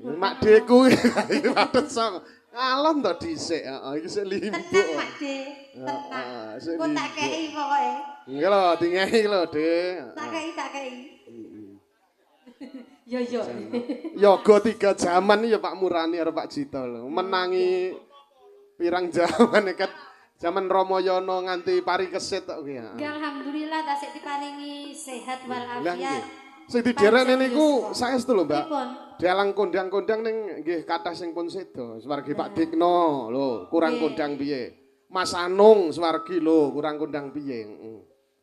Mak Deku iki padet song. Alon to dhisik, heeh iki sik limbo. Tenang Mak De, tenang. Kok tak kei pokoke. Nggih lho, dingehi lho, Dik. Tak kei. Yo yo. Yoga 3 jaman ya Pak Murani karo Pak Jito lho. Menangi pirang jaman ket zaman Ramayana nganti pari kesit tok kuwi. Alhamdulillah tasik diparingi sehat walafiat. Sing diderekne niku saestu lho, Mbak. Pripun? Dalang kondang-kondang ning nggih kathah sing pun sedo. Swargi Pak Dikno lho, kurang kondang piye? Mas Anung swargi lho, kurang kondang piye?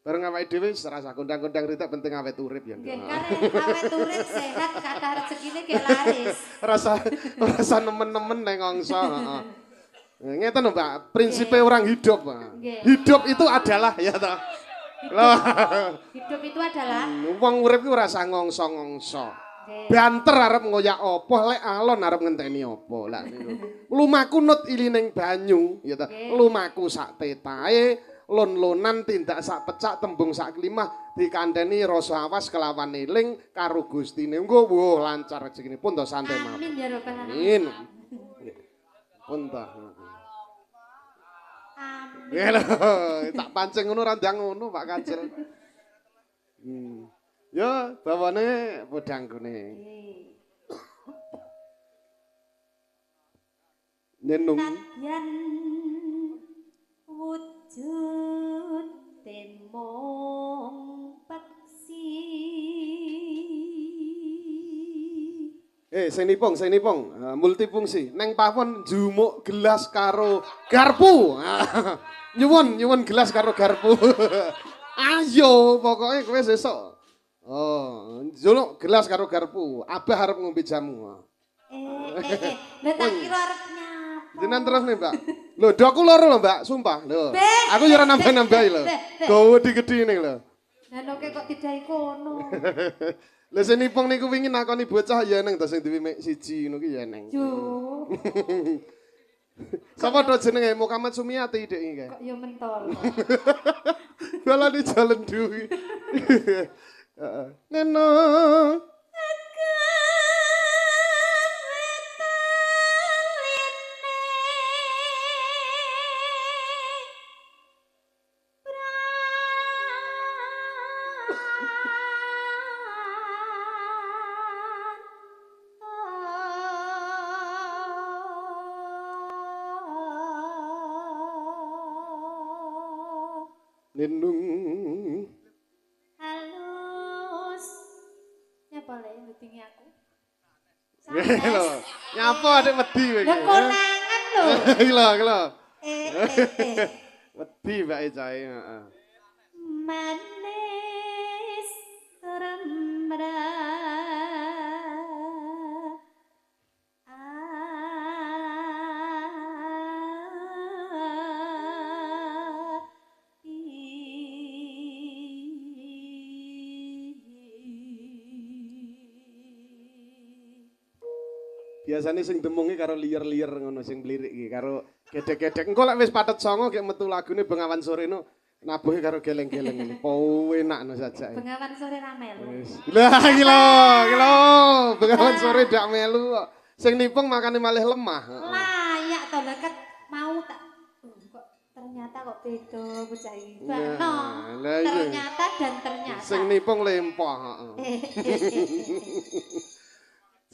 Bareng awake dhewe wis rasa kondang-kondang ritek penting awet urip ya. Nggih, karek awet urip sehat kathah rezekine ge laris. Rasa nemen-nemen ning ngongso, heeh. Ngeten lho, Mbak, prinsipe orang hidup, Pak. Hidup itu adalah ya toh. Hidup itu adalah wong urip ku ora usah ngongso-ngongso. Banter arep ngoyak apa, lek alon arep ngenteni apa. Lah lumaku nut ilining banyu, ya ta. Lumaku sak tetahe, lon-lonan tindak sak pecak tembung sak klimah dikandhani rasa awas kelawan eling karo Gustine. Engko wo lancar rezekine pun to santai mawon. amin ya rabbal alamin. Amin. Pun to. Amin. Ya lho, tak pancing ngono ra ndang ngono Pak Kacil. Ya, bawane podang kune. Nenung. Nadyan wujud temong peksi. Sing nipong, multifungsi. Neng pawon jumuk gelas karo garpu. Nyuwun gelas karo garpu. Ayo, pokoknya kowe sesuk. Oh, njuluk gelas karo garpu. Abah arep ngombe jamu. Lah tak kira arep nyapa. Jenengan terus nih, Mbak. Lho, doku loro lho, Mbak, sumpah. Lho. Aku yo ora nambah-nambahi lho. Gowo digedhi ning lho. Lah nek kok tidai kono. Lah sing nipong niku wingi nakoni bocah ya neng to sing duwe mek siji ngono ki ya neng. Yo. Sapa to jenenge Muhammad Sumiati Dik iki? Kok yo mentol. Bala di jalan duwi. Heeh. Neno. Nendung. Halus. Nyapa le ngetingi aku? Lho, nyapa adek wedi kowe. Lah konangan lho. Lho. Eh. Wedi mbake cahe, heeh. Manis rembrah. Biasane sing demungi karo liyer-liyer ngono sing mlirik iki karo gedek-gedek. Engko lek wis patet songo gek metu lagune Bengawan Sore no nabuhe karo geleng-geleng ngene. Po enakno sajake. Bengawan Sore ra melu. Lah iki lho. Bengawan Sore dak melu kok. Sing nipung makane malih lemah. Layak to lek mau tak kok ternyata kok beda bocah iki. No. Ternyata dan ternyata. Sing nipung lempah, heeh.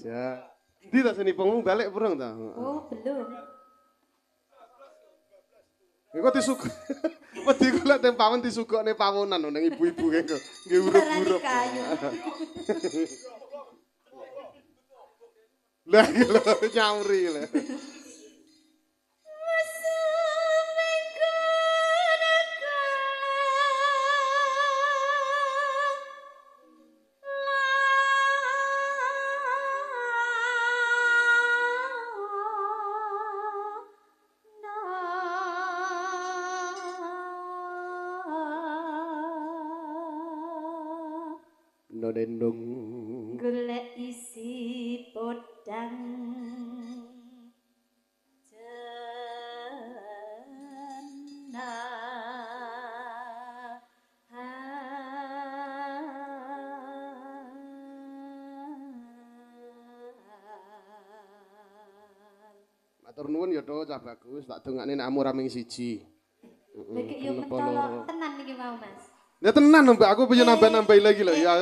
Ja. Ndi ta sing nipungmu balik purung ta? Oh, belum. Engko disuk. Wedi kula tempawan disugokne pawonan nang ibu-ibu kengko. Nggih urup-urup. Lah iki lho nyamri lho. Nodendong golek isi podang jenah Matur nuwun ya to cah bagus, tak dongakne nek amur aming siji. Lagi yo mentolo tenan iki mau Mas. Ya tenan Mbak, aku pengen nambah-nambahi lagi lho ya.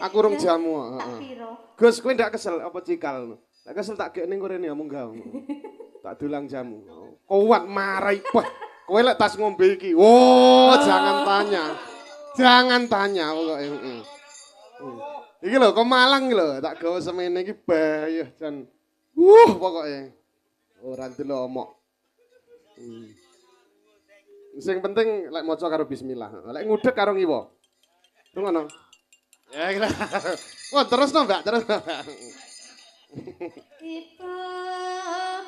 Aku rung jamu. Tak piro. Gus, kowe ndak kesel apa cikal? Tak kesel tak gek ning korene munggah. Tak dulang jamu. Kuat marai. Wah, kowe lek tas ngombe iki. Oh, jangan tanya. Jangan tanya pokoke. Iki lho, kok Malang lho, tak gawa semene iki bayah jan. Pokoke. Ora ndelok. Sing penting lek maca karo bismillah. Lek ngudek karo ngiwa. Ngono. Ya kira. Wah, terus no, Mbak, terus. Ibu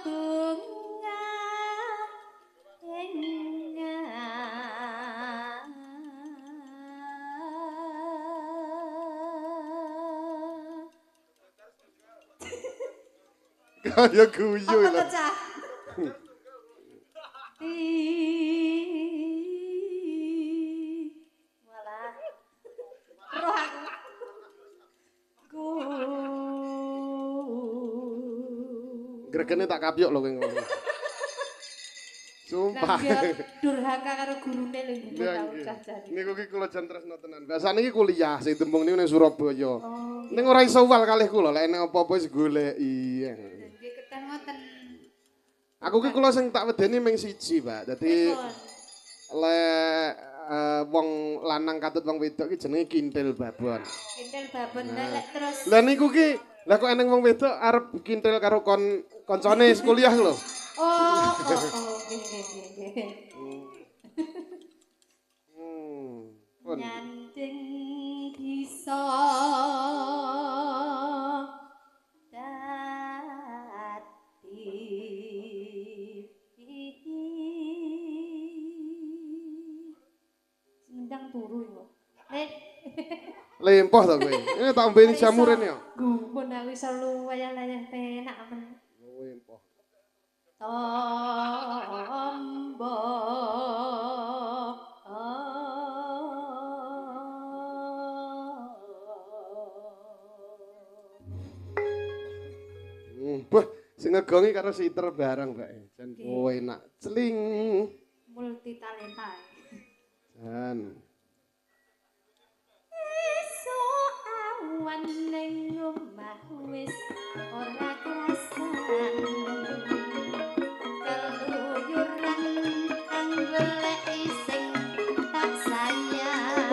bunga Kaya guyu lho. Walah. Roh aku. Gregene tak kapyuk lho kowe ngono. Sumpah. Durhaka karo gurune lho iku tau jajane. Niku ki kula jan tresno tenan. Biasane iki kuliah sing tembung niku ning Surabaya. Ning ora iso wal kalih kula lek nek apa-apa wis goleki. Nggih ketang ngoten. Aku ki kula sing tak wedeni ming siji, Pak. Dadi lek wong lanang katut wong wedok ki jenenge kintil babon. Kintil babon lek terus. Lah niku ki lah kok eneng wong wedok arep kintil karo koncone kuliah lho. Oh, nggih. Nyanding bisa dadi sendang turu yo. Lempoh to kowe. Tak ombeni jamuren yo. Gumun aku iso luwayah-layah penak men. Lempoh. Tombo Wah, sing ngegongi karo siter bareng, Mbak. Jan enak. Celing. Multi talenta. Jan. Esuk awan ning omah wis ora krasan. Keluyuran goleki sing tak sayang.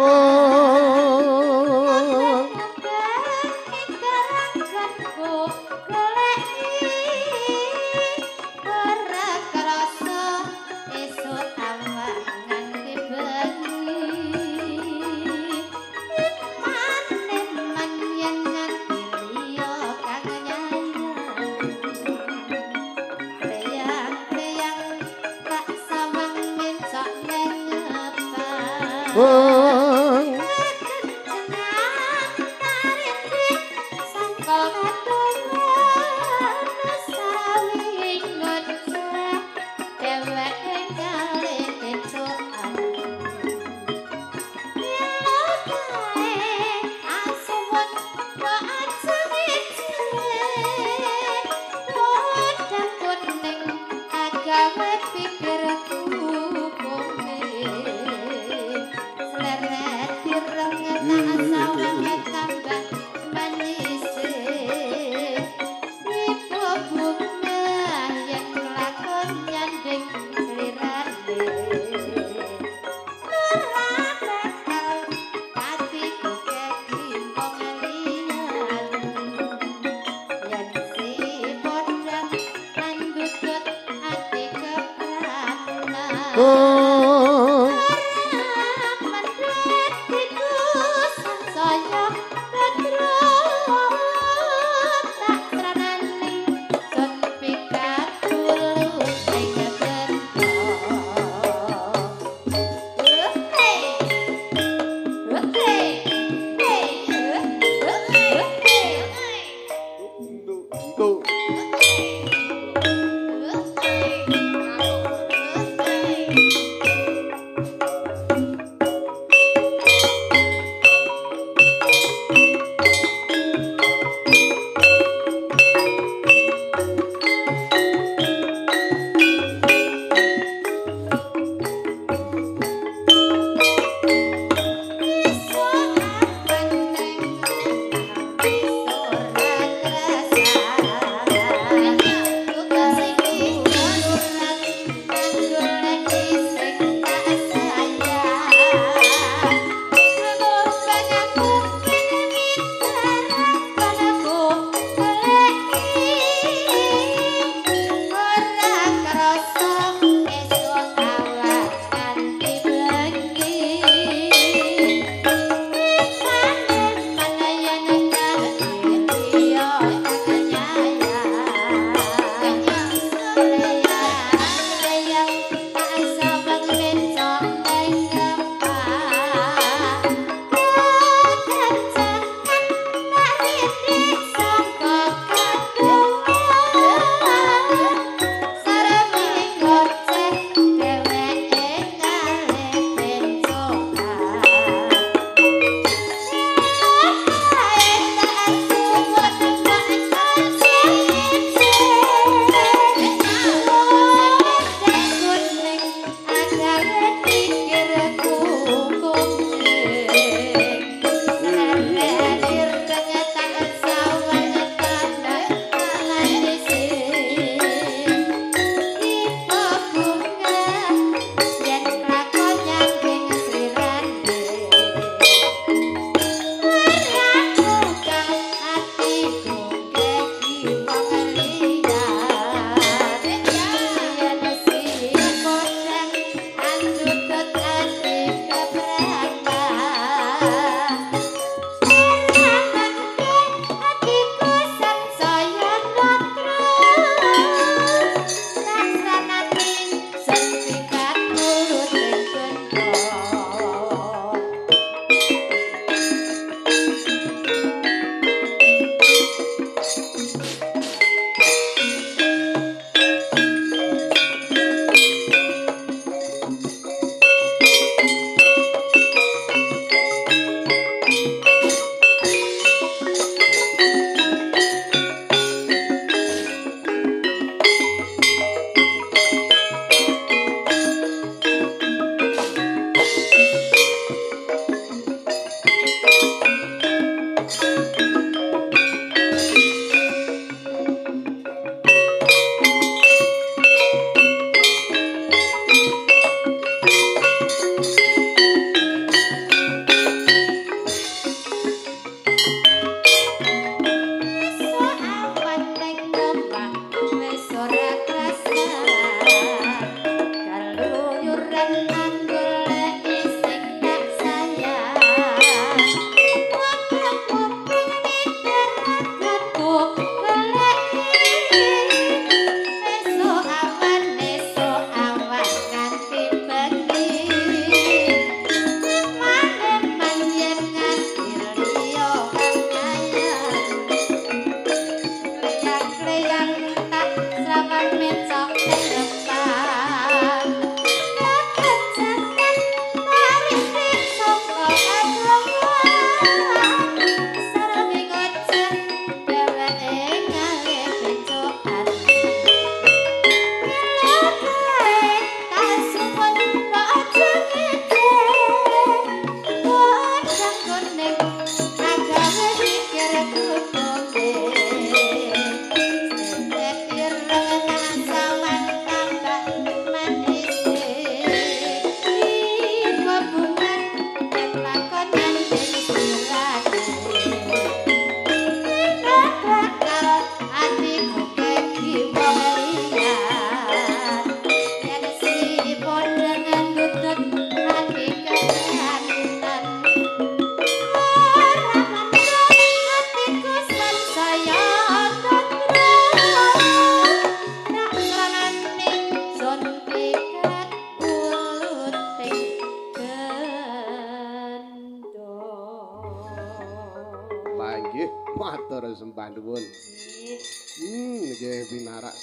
Matur sembah nuwun. Nggih. Nggih pinarak.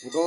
Engko